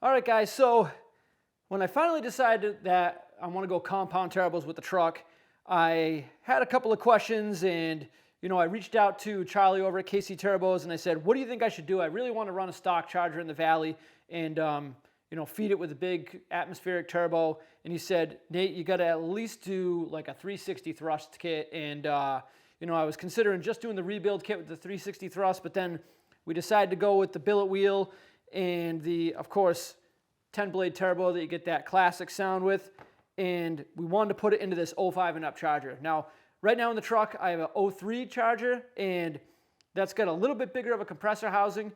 All right, guys, so when I finally decided that I want to go compound turbos with the truck, I had a couple of questions and, I reached out to Charlie over at KC Turbos and I said, what do you think I should do? I really want to run a stock charger in the Valley and, feed it with a big atmospheric turbo. And he said, Nate, you got to at least do like a 360 thrust kit. And, I was considering just doing the rebuild kit with the 360 thrust, but then we decided to go with the billet wheel and the, of course, 10-blade turbo that you get that classic sound with, and we wanted to put it into this 05 and up charger. Now, right now in the truck, I have an 03 charger, and that's got a little bit bigger of a compressor housing,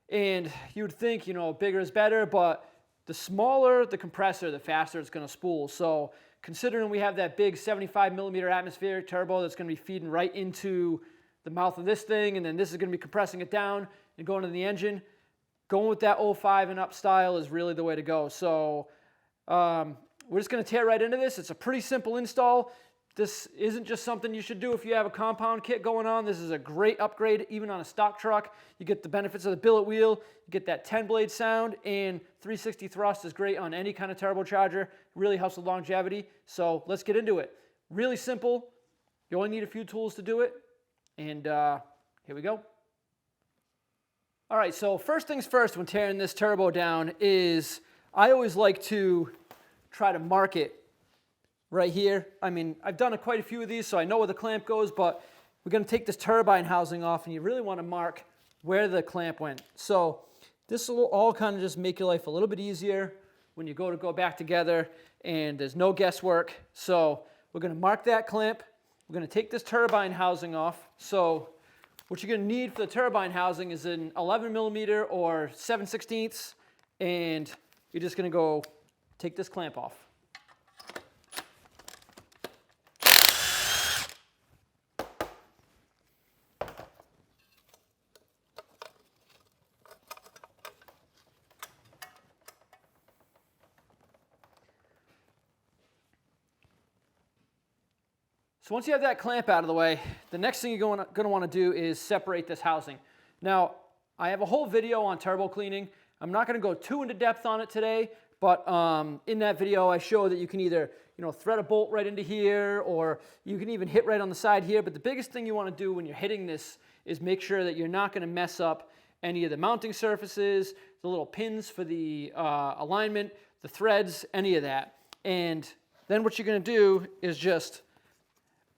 and you would think, bigger is better, but the smaller the compressor, the faster it's going to spool. So considering we have that big 75 millimeter atmospheric turbo that's going to be feeding right into the mouth of this thing, and then this is going to be compressing it down and going to the engine, going with that 05 and up style is really the way to go. So we're just going to tear right into this. It's a pretty simple install. This isn't just something you should do if you have a compound kit going on. This is a great upgrade even on a stock truck. You get the benefits of the billet wheel, you get that 10-blade sound, and 360 thrust is great on any kind of turbocharger. It really helps with longevity. So let's get into it. Really simple. You only need a few tools to do it. And here we go. All right, so first things first when tearing this turbo down is I always like to try to mark it right here. I mean, I've done quite a few of these, so I know where the clamp goes, but we're going to take this turbine housing off, and you really want to mark where the clamp went. So this will all kind of just make your life a little bit easier when you go back together, and there's no guesswork. So we're going to mark that clamp. We're going to take this turbine housing off. So what you're going to need for the turbine housing is an 11 millimeter or 7/16, and you're just going to go take this clamp off. So once you have that clamp out of the way, the next thing you're going to want to do is separate this housing. Now, I have a whole video on turbo cleaning. I'm not going to go too into depth on it today, but in that video I show that you can either thread a bolt right into here, or you can even hit right on the side here. But the biggest thing you want to do when you're hitting this is make sure that you're not going to mess up any of the mounting surfaces, the little pins for the alignment, the threads, any of that. And then what you're going to do is just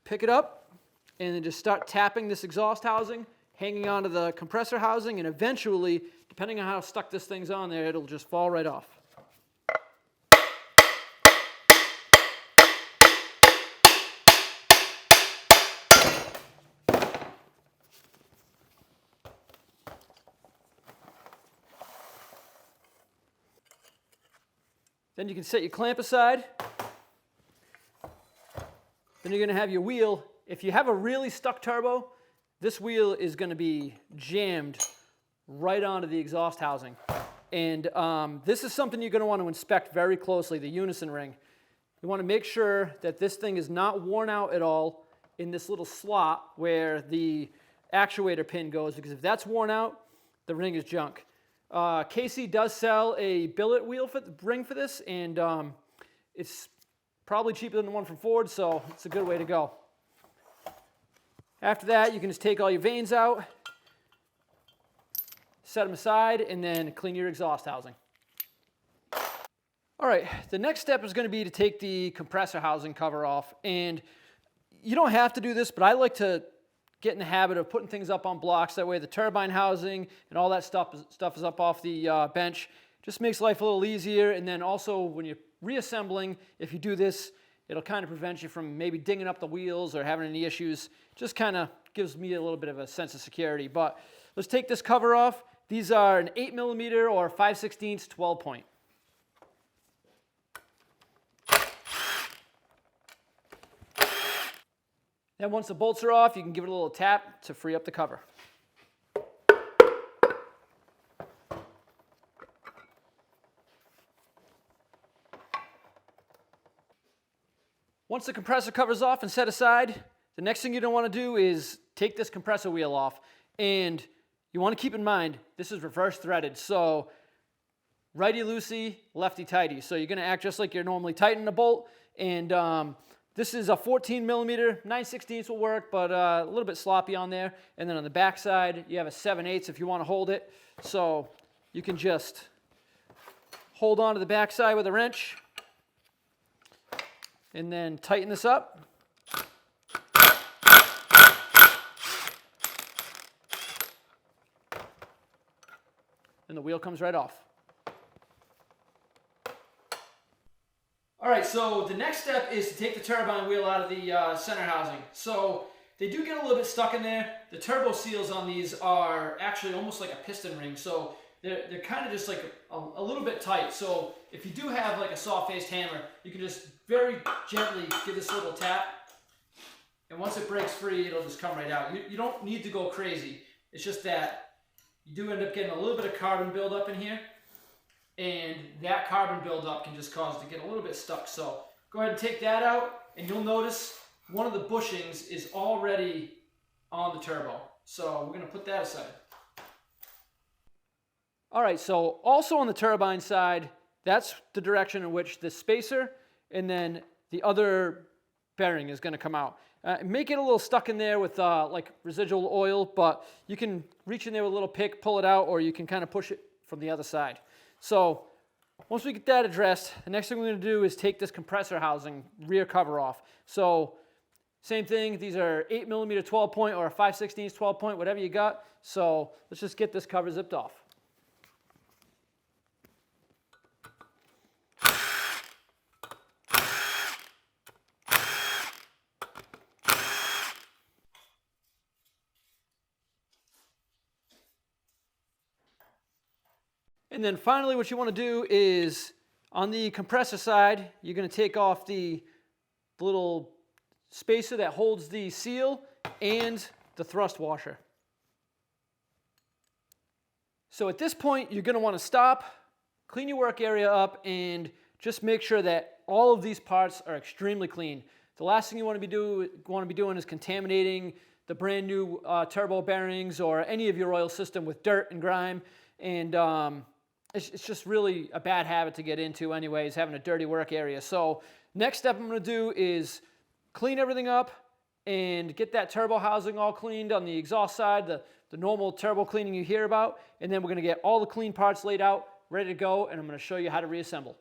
pick it up and then just start tapping this exhaust housing, hanging onto the compressor housing, and eventually, depending on how stuck this thing's on there, it'll just fall right off. Then you can set your clamp aside. Then you're going to have your wheel. If you have a really stuck turbo, this wheel is going to be jammed right onto the exhaust housing. And this is something you're going to want to inspect very closely, the unison ring. You want to make sure that this thing is not worn out at all in this little slot where the actuator pin goes, because if that's worn out, the ring is junk. KC does sell a billet wheel ring for this, and it's probably cheaper than the one from Ford, so it's a good way to go. After that, you can just take all your vanes out, set them aside, and then clean your exhaust housing. All right, the next step is going to be to take the compressor housing cover off. And you don't have to do this, but I like to get in the habit of putting things up on blocks. That way the turbine housing and all that stuff is up off the bench. Just makes life a little easier. And then also when you're reassembling, if you do this, it'll kind of prevent you from maybe dinging up the wheels or having any issues. Just kind of gives me a little bit of a sense of security. But let's take this cover off. These are an 8 millimeter or 5/16 12 point. Then once the bolts are off, you can give it a little tap to free up the cover. Once the compressor cover's off and set aside, the next thing you don't want to do is take this compressor wheel off. And you want to keep in mind, this is reverse threaded. So righty-loosey, lefty-tighty. So you're going to act just like you're normally tightening a bolt. And this is a 14 millimeter, 9/16 will work, but a little bit sloppy on there. And then on the back side, you have a 7/8 if you want to hold it. So you can just hold on to the back side with a wrench and then tighten this up. And the wheel comes right off. All right, so the next step is to take the turbine wheel out of the center housing. So they do get a little bit stuck in there. The turbo seals on these are actually almost like a piston ring. So they're kind of just like a little bit tight. So if you do have like a soft-faced hammer, you can just very gently give this a little tap. And once it breaks free, it'll just come right out. You don't need to go crazy. It's just that you do end up getting a little bit of carbon buildup in here. And that carbon buildup can just cause it to get a little bit stuck. So go ahead and take that out, and you'll notice one of the bushings is already on the turbo. So we're going to put that aside. All right, so also on the turbine side, that's the direction in which the spacer and then the other bearing is going to come out. Make it a little stuck in there with like residual oil, but you can reach in there with a little pick, pull it out, or you can kind of push it from the other side. So once we get that addressed, the next thing we're going to do is take this compressor housing rear cover off. So same thing, these are 8 millimeter 12 point or a 5/16 12 point, whatever you got. So let's just get this cover zipped off. And then finally what you want to do is on the compressor side, you're going to take off the little spacer that holds the seal and the thrust washer. So at this point, you're going to want to stop, clean your work area up, and just make sure that all of these parts are extremely clean. The last thing you want to be doing is contaminating the brand new turbo bearings or any of your oil system with dirt and grime. And it's just really a bad habit to get into anyways, having a dirty work area. So next step I'm going to do is clean everything up and get that turbo housing all cleaned on the exhaust side, the normal turbo cleaning you hear about. And then we're going to get all the clean parts laid out, ready to go, and I'm going to show you how to reassemble.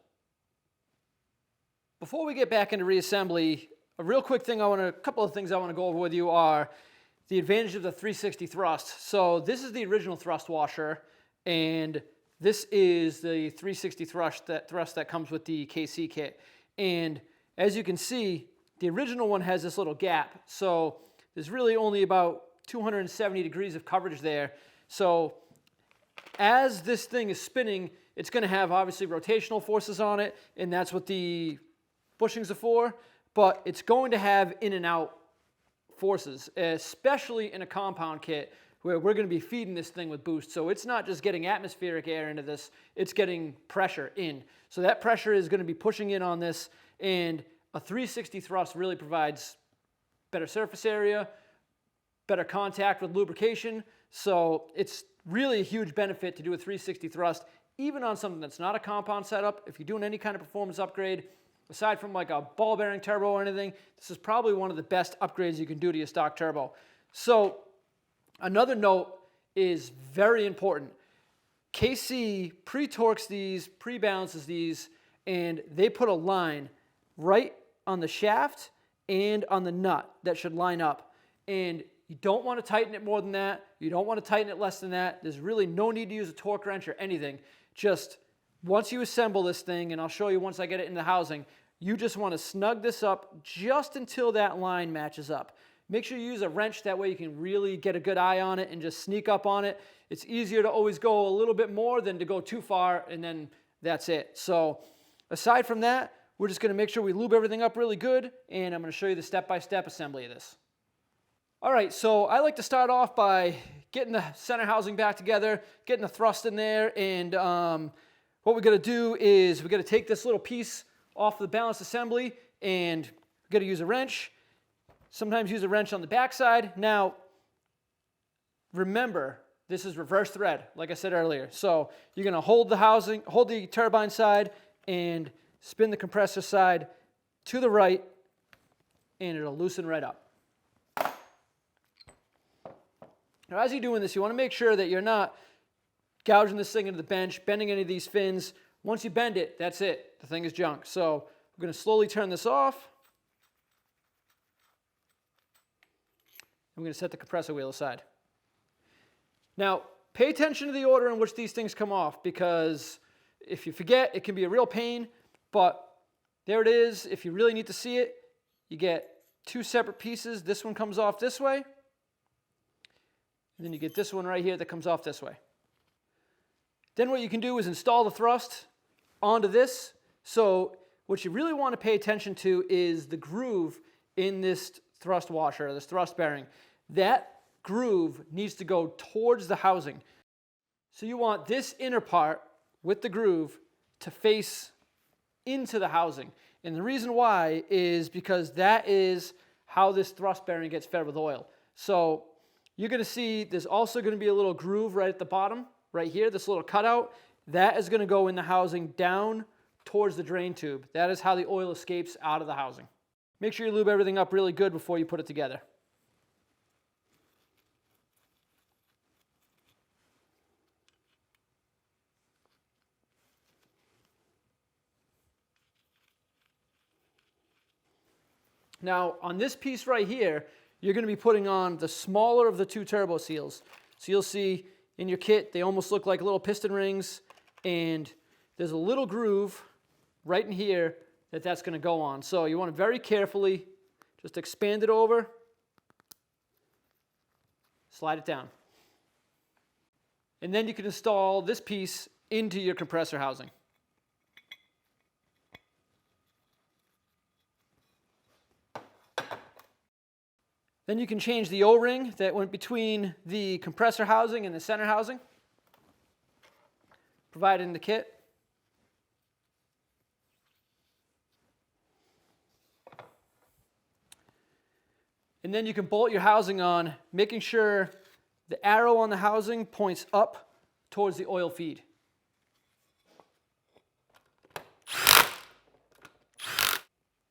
Before we get back into reassembly, a real quick thing a couple of things I want to go over with you are the advantage of the 360 thrust. So this is the original thrust washer, and this is the 360 thrust that comes with the KC kit. And as you can see, the original one has this little gap. So there's really only about 270 degrees of coverage there. So as this thing is spinning, it's going to have obviously rotational forces on it, and that's what the bushings are for. But it's going to have in and out forces, especially in a compound kit, where we're going to be feeding this thing with boost. So it's not just getting atmospheric air into this, it's getting pressure in. So that pressure is going to be pushing in on this, and a 360 thrust really provides better surface area, better contact with lubrication. So it's really a huge benefit to do a 360 thrust, even on something that's not a compound setup. If you're doing any kind of performance upgrade, aside from like a ball bearing turbo or anything, this is probably one of the best upgrades you can do to your stock turbo. So another note is very important. KC pre-torques these, pre-balances these, and they put a line right on the shaft and on the nut that should line up. And you don't want to tighten it more than that. You don't want to tighten it less than that. There's really no need to use a torque wrench or anything. Just once you assemble this thing, and I'll show you once I get it in the housing, you just want to snug this up just until that line matches up. Make sure you use a wrench, that way you can really get a good eye on it and just sneak up on it. It's easier to always go a little bit more than to go too far, and then that's it. So aside from that, we're just going to make sure we lube everything up really good, and I'm going to show you the step-by-step assembly of this. All right, so I like to start off by getting the center housing back together, getting the thrust in there, and what we're going to do is we're going to take this little piece off the balance assembly, and we're going to use a wrench. Sometimes use a wrench on the backside. Now, remember, This is reverse thread, like I said earlier. So you're going to hold the turbine side and spin the compressor side to the right, and it'll loosen right up. Now, as you're doing this, you want to make sure that you're not gouging this thing into the bench, bending any of these fins. Once you bend it, that's it. The thing is junk. So we're going to slowly turn this off. I'm going to set the compressor wheel aside. Now, pay attention to the order in which these things come off, because if you forget, it can be a real pain, but there it is. If you really need to see it, you get two separate pieces. This one comes off this way, and then you get this one right here that comes off this way. Then what you can do is install the thrust onto this. So what you really want to pay attention to is the groove in this thrust washer, or this thrust bearing. That groove needs to go towards the housing. So you want this inner part with the groove to face into the housing. And the reason why is because that is how this thrust bearing gets fed with oil. So you're going to see there's also going to be a little groove right at the bottom, right here, this little cutout. That is going to go in the housing down towards the drain tube. That is how the oil escapes out of the housing. Make sure you lube everything up really good before you put it together. Now, on this piece right here, you're going to be putting on the smaller of the two turbo seals. So you'll see in your kit, they almost look like little piston rings, and there's a little groove right in here that's going to go on. So you want to very carefully just expand it over, slide it down. And then you can install this piece into your compressor housing. Then you can change the O-ring that went between the compressor housing and the center housing, provided in the kit. And then you can bolt your housing on, making sure the arrow on the housing points up towards the oil feed.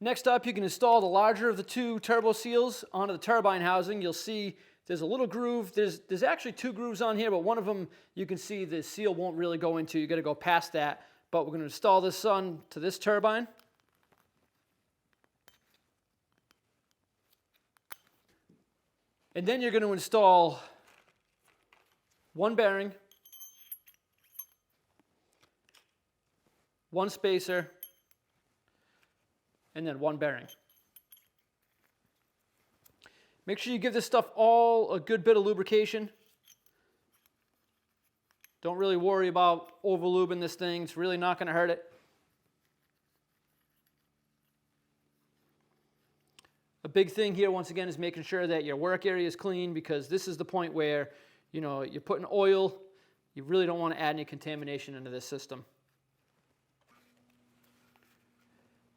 Next up, you can install the larger of the two turbo seals onto the turbine housing. You'll see there's a little groove. There's actually two grooves on here, but one of them you can see the seal won't really go into. You got to go past that. But we're going to install this on to this turbine. And then you're going to install one bearing, one spacer, and then one bearing. Make sure you give this stuff all a good bit of lubrication. Don't really worry about over lubing this thing. It's really not going to hurt it. A big thing here, once again, is making sure that your work area is clean, because this is the point where, you know, you're putting oil. You really don't want to add any contamination into this system.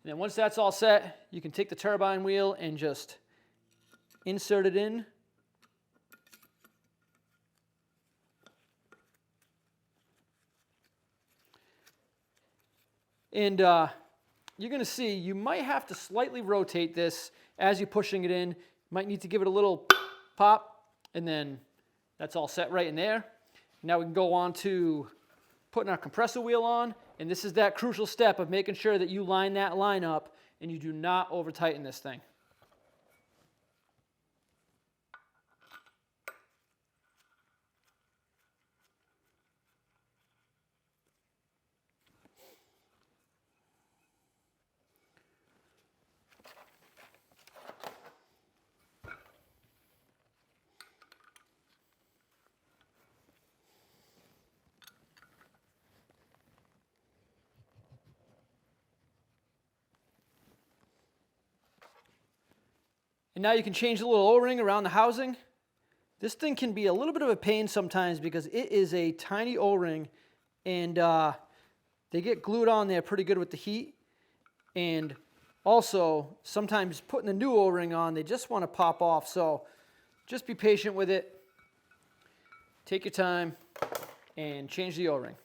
And then once that's all set, you can take the turbine wheel and just insert it in. And you're going to see you might have to slightly rotate this as you're pushing it in. You might need to give it a little pop, and then that's all set right in there. Now we can go on to putting our compressor wheel on, and this is that crucial step of making sure that you line that line up and you do not over tighten this thing. And now you can change the little O-ring around the housing. This thing can be a little bit of a pain sometimes because it is a tiny O-ring, and they get glued on there pretty good with the heat. And also, sometimes putting the new O-ring on, they just want to pop off. So just be patient with it. take your time and change the O-ring.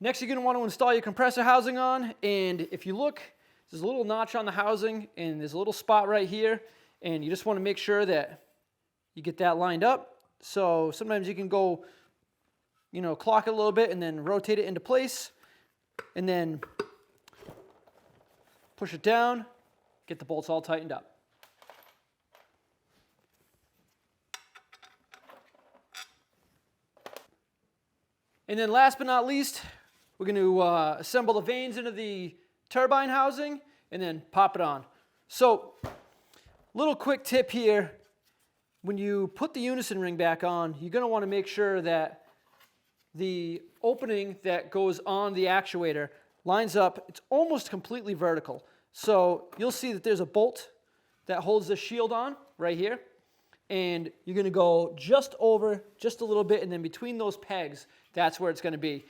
Next, you're going to want to install your compressor housing on, and if you look, there's a little notch on the housing, and there's a little spot right here, and you just want to make sure that you get that lined up. So sometimes you can go, clock it a little bit and then rotate it into place, and then push it down, get the bolts all tightened up. And then last but not least, we're going to assemble the vanes into the turbine housing and then pop it on. So, little quick tip here. When you put the unison ring back on, you're going to want to make sure that the opening that goes on the actuator lines up. It's almost completely vertical. So, you'll see that there's a bolt that holds the shield on right here. And you're going to go just over, just a little bit, and then between those pegs, that's where it's going to be.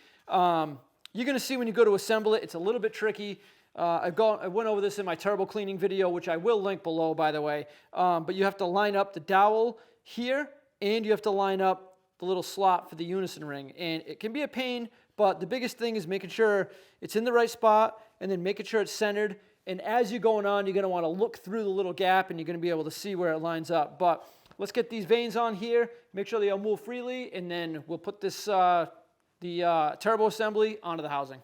You're going to see when you go to assemble it, it's a little bit tricky. I went over this in my turbo cleaning video, which I will link below, by the way. But you have to line up the dowel here, and you have to line up the little slot for the unison ring. And it can be a pain, but the biggest thing is making sure it's in the right spot, and then making sure it's centered. And as you're going on, you're going to want to look through the little gap, and you're going to be able to see where it lines up. But let's get these vanes on here, make sure they all move freely, and then we'll put this the turbo assembly onto the housing.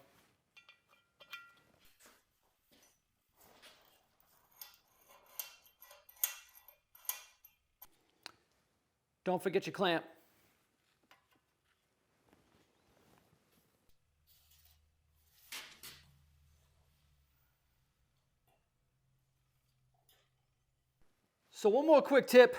Don't forget your clamp. So one more quick tip.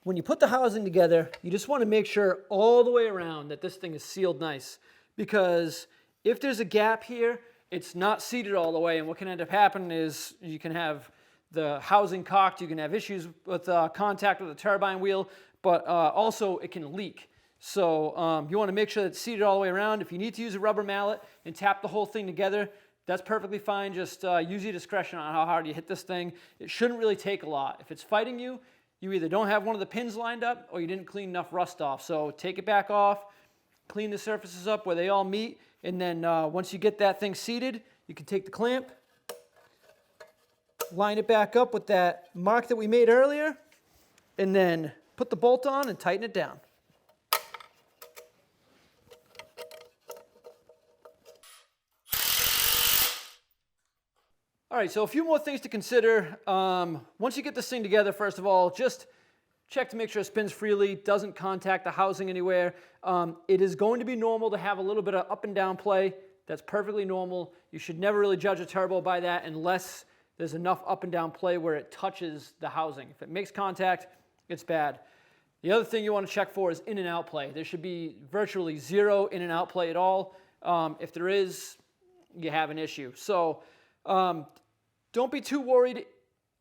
When you put the housing together, you just want to make sure all the way around that this thing is sealed nice. Because if there's a gap here, it's not seated all the way, and what can end up happening is you can have the housing cocked, you can have issues with contact with the turbine wheel, but also it can leak. So you want to make sure that it's seated all the way around. If you need to use a rubber mallet and tap the whole thing together, that's perfectly fine. Just use your discretion on how hard you hit this thing. It shouldn't really take a lot. If it's fighting you, you either don't have one of the pins lined up or you didn't clean enough rust off. So take it back off, clean the surfaces up where they all meet, and then once you get that thing seated, you can take the clamp, line it back up with that mark that we made earlier, and then put the bolt on and tighten it down. All right, so a few more things to consider. Once you get this thing together, first of all, just check to make sure it spins freely, doesn't contact the housing anywhere. It is going to be normal to have a little bit of up and down play. That's perfectly normal. You should never really judge a turbo by that unless there's enough up and down play where it touches the housing. If it makes contact, it's bad. The other thing you want to check for is in and out play. There should be virtually zero in and out play at all. If there is, you have an issue. So don't be too worried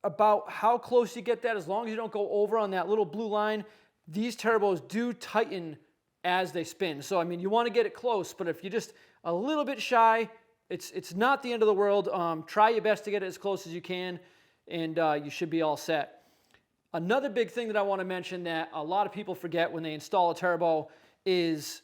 about how close you get that as long as you don't go over on that little blue line. These turbos do tighten as they spin. So, I mean, you want to get it close, but if you're just a little bit shy, it's not the end of the world. Try your best to get it as close as you can, and you should be all set. Another big thing that I want to mention that a lot of people forget when they install a turbo is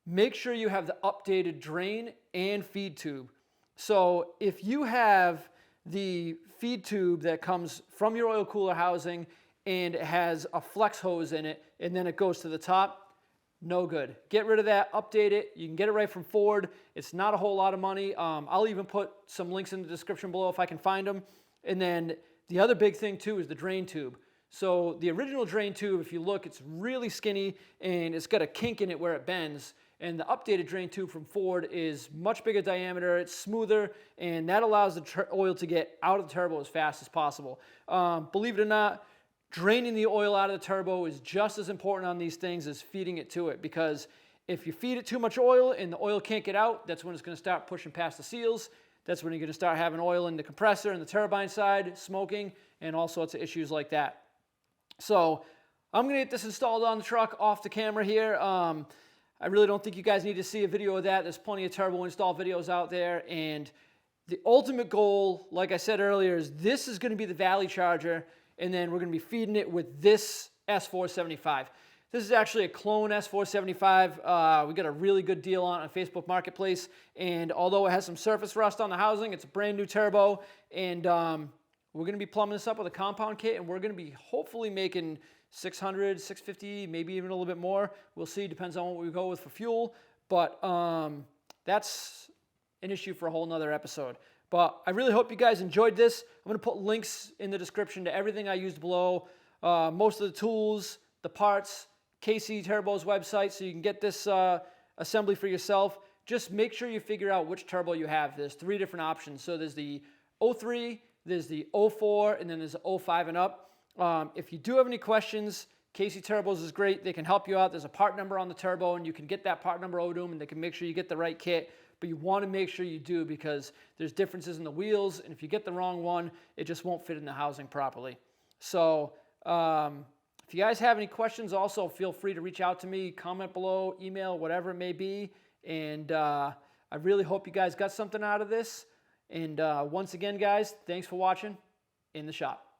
make sure you have the updated drain and feed tube. So if you have the feed tube that comes from your oil cooler housing and it has a flex hose in it and then it goes to the top, no good. Get rid of that, update it. You can get it right from Ford. It's not a whole lot of money. I'll even put some links in the description below if I can find them. And then the other big thing too is the drain tube. So the original drain tube, if you look, it's really skinny and it's got a kink in it where it bends. And the updated drain tube from Ford is much bigger diameter, it's smoother, and that allows the oil to get out of the turbo as fast as possible. Believe it or not, draining the oil out of the turbo is just as important on these things as feeding it to it, because if you feed it too much oil and the oil can't get out, that's when it's going to start pushing past the seals. That's when you're going to start having oil in the compressor and the turbine side, smoking, and all sorts of issues like that. So I'm going to get this installed on the truck off the camera here. I really don't think you guys need to see a video of that. There's plenty of turbo install videos out there. And the ultimate goal, like I said earlier, is this is going to be the Valley charger, and then we're going to be feeding it with this S475. This is actually a clone S475. We got a really good deal on Facebook Marketplace, and although it has some surface rust on the housing, it's a brand new turbo, and we're going to be plumbing this up with a compound kit, and we're going to be hopefully making 600, 650, maybe even a little bit more. We'll see. Depends on what we go with for fuel, but that's an issue for a whole nother episode. But I really hope you guys enjoyed this. I'm going to put links in the description to everything I used below, most of the tools, the parts, KC Turbo's website, so you can get this assembly for yourself. Just make sure you figure out which turbo you have. There's 3 different options. So there's the 03, there's the 04, and then there's the 05 and up. If you do have any questions, KC Turbos is great. They can help you out. There's a part number on the turbo, and you can get that part number over to them, and they can make sure you get the right kit. But you want to make sure you do, because there's differences in the wheels, and if you get the wrong one, it just won't fit in the housing properly. So if you guys have any questions, also feel free to reach out to me, comment below, email, whatever it may be. And I really hope you guys got something out of this. And once again, guys, thanks for watching In the Shop.